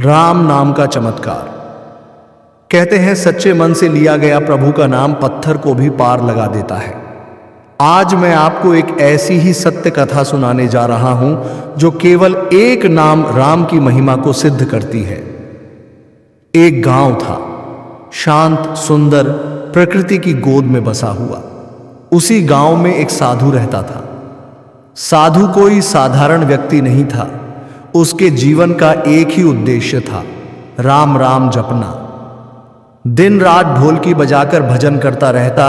राम नाम का चमत्कार। कहते हैं सच्चे मन से लिया गया प्रभु का नाम पत्थर को भी पार लगा देता है। आज मैं आपको एक ऐसी ही सत्य कथा सुनाने जा रहा हूं जो केवल एक नाम राम की महिमा को सिद्ध करती है। एक गांव था, शांत सुंदर प्रकृति की गोद में बसा हुआ। उसी गांव में एक साधु रहता था। साधु कोई साधारण व्यक्ति नहीं था। उसके जीवन का एक ही उद्देश्य था, राम राम जपना। दिन रात ढोलकी बजाकर भजन करता रहता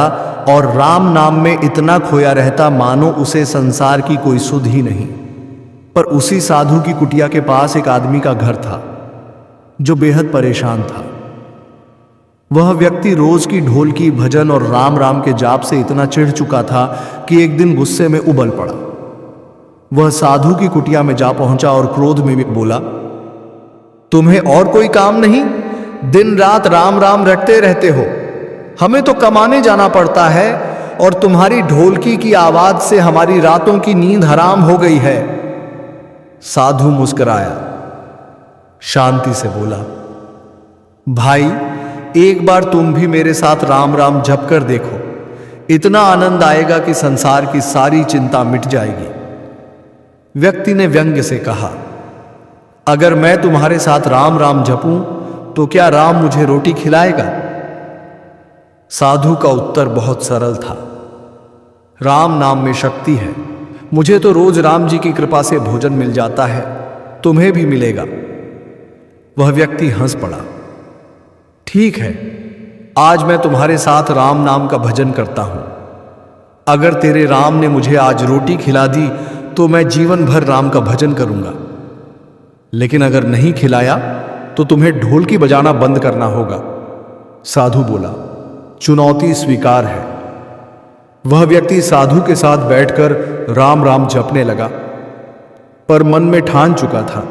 और राम नाम में इतना खोया रहता मानो उसे संसार की कोई सुध ही नहीं। पर उसी साधु की कुटिया के पास एक आदमी का घर था जो बेहद परेशान था। वह व्यक्ति रोज की ढोलकी भजन और राम राम के जाप से इतना चिढ़ चुका था कि एक दिन गुस्से में उबल पड़ा। वह साधु की कुटिया में जा पहुंचा और क्रोध में भी बोला, तुम्हें और कोई काम नहीं? दिन रात राम राम रटते रहते हो। हमें तो कमाने जाना पड़ता है और तुम्हारी ढोलकी की आवाज से हमारी रातों की नींद हराम हो गई है। साधु मुस्कुराया, शांति से बोला, भाई एक बार तुम भी मेरे साथ राम राम जप कर देखो। इतना आनंद आएगा कि संसार की सारी चिंता मिट जाएगी। व्यक्ति ने व्यंग्य से कहा, अगर मैं तुम्हारे साथ राम राम जपूं तो क्या राम मुझे रोटी खिलाएगा? साधु का उत्तर बहुत सरल था, राम नाम में शक्ति है। मुझे तो रोज राम जी की कृपा से भोजन मिल जाता है, तुम्हें भी मिलेगा। वह व्यक्ति हंस पड़ा, ठीक है, आज मैं तुम्हारे साथ राम नाम का भजन करता हूं। अगर तेरे राम ने मुझे आज रोटी खिला दी तो मैं जीवन भर राम का भजन करूंगा, लेकिन अगर नहीं खिलाया तो तुम्हें ढोलकी बजाना बंद करना होगा। साधु बोला, चुनौती स्वीकार है। वह व्यक्ति साधु के साथ बैठकर राम राम जपने लगा, पर मन में ठान चुका था,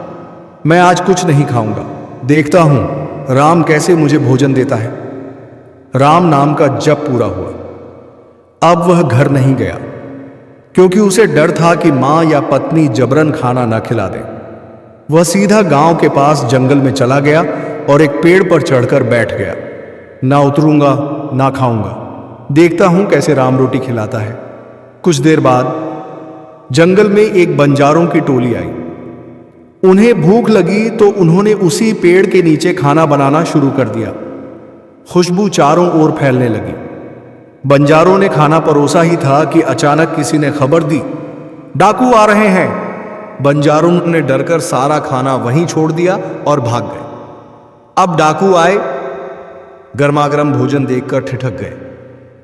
मैं आज कुछ नहीं खाऊंगा, देखता हूं राम कैसे मुझे भोजन देता है। राम नाम का जप पूरा हुआ। अब वह घर नहीं गया, क्योंकि उसे डर था कि मां या पत्नी जबरन खाना न खिला दे। वह सीधा गांव के पास जंगल में चला गया और एक पेड़ पर चढ़कर बैठ गया। ना उतरूंगा ना खाऊंगा, देखता हूं कैसे राम रोटी खिलाता है। कुछ देर बाद जंगल में एक बंजारों की टोली आई। उन्हें भूख लगी तो उन्होंने उसी पेड़ के नीचे खाना बनाना शुरू कर दिया। खुशबू चारों ओर फैलने लगी। बंजारों ने खाना परोसा ही था कि अचानक किसी ने खबर दी, डाकू आ रहे हैं। बंजारों ने डरकर सारा खाना वहीं छोड़ दिया और भाग गए। अब डाकू आए, गर्मागर्म भोजन देखकर ठिठक गए।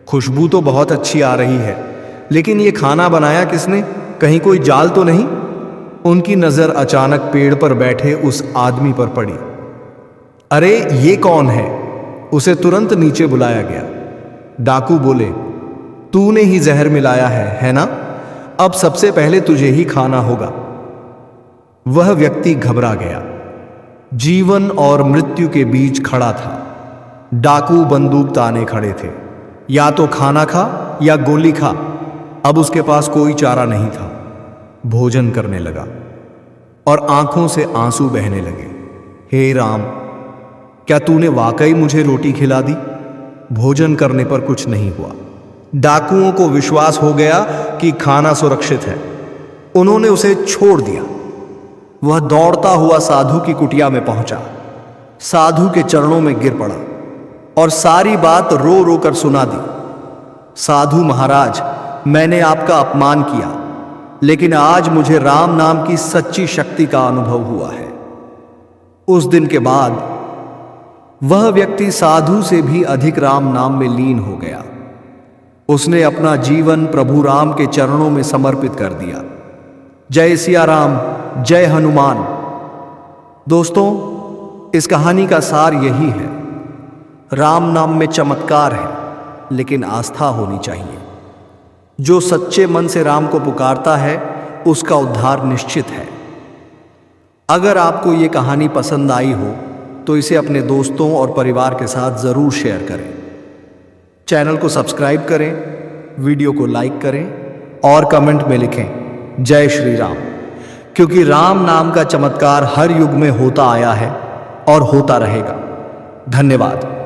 खुशबू तो बहुत अच्छी आ रही है, लेकिन ये खाना बनाया किसने? कहीं कोई जाल तो नहीं? उनकी नजर अचानक पेड़ पर बैठे उस आदमी पर पड़ी। अरे ये कौन है? उसे तुरंत नीचे बुलाया गया। डाकू बोले, तूने ही जहर मिलाया है ना? अब सबसे पहले तुझे ही खाना होगा। वह व्यक्ति घबरा गया। जीवन और मृत्यु के बीच खड़ा था। डाकू बंदूक ताने खड़े थे, या तो खाना खा या गोली खा। अब उसके पास कोई चारा नहीं था। भोजन करने लगा और आंखों से आंसू बहने लगे। हे राम, क्या तूने वाकई मुझे रोटी खिला दी? भोजन करने पर कुछ नहीं हुआ। डाकुओं को विश्वास हो गया कि खाना सुरक्षित है। उन्होंने उसे छोड़ दिया। वह दौड़ता हुआ साधु की कुटिया में पहुंचा, साधु के चरणों में गिर पड़ा और सारी बात रो रो कर सुना दी। साधु महाराज, मैंने आपका अपमान किया, लेकिन आज मुझे राम नाम की सच्ची शक्ति का अनुभव हुआ है। उस दिन के बाद वह व्यक्ति साधु से भी अधिक राम नाम में लीन हो गया। उसने अपना जीवन प्रभु राम के चरणों में समर्पित कर दिया। जय सिया राम, जय हनुमान। दोस्तों, इस कहानी का सार यही है, राम नाम में चमत्कार है, लेकिन आस्था होनी चाहिए। जो सच्चे मन से राम को पुकारता है उसका उद्धार निश्चित है। अगर आपको ये कहानी पसंद आई हो तो इसे अपने दोस्तों और परिवार के साथ जरूर शेयर करें। चैनल को सब्सक्राइब करें, वीडियो को लाइक करें और कमेंट में लिखें जय श्री राम, क्योंकि राम नाम का चमत्कार हर युग में होता आया है और होता रहेगा। धन्यवाद।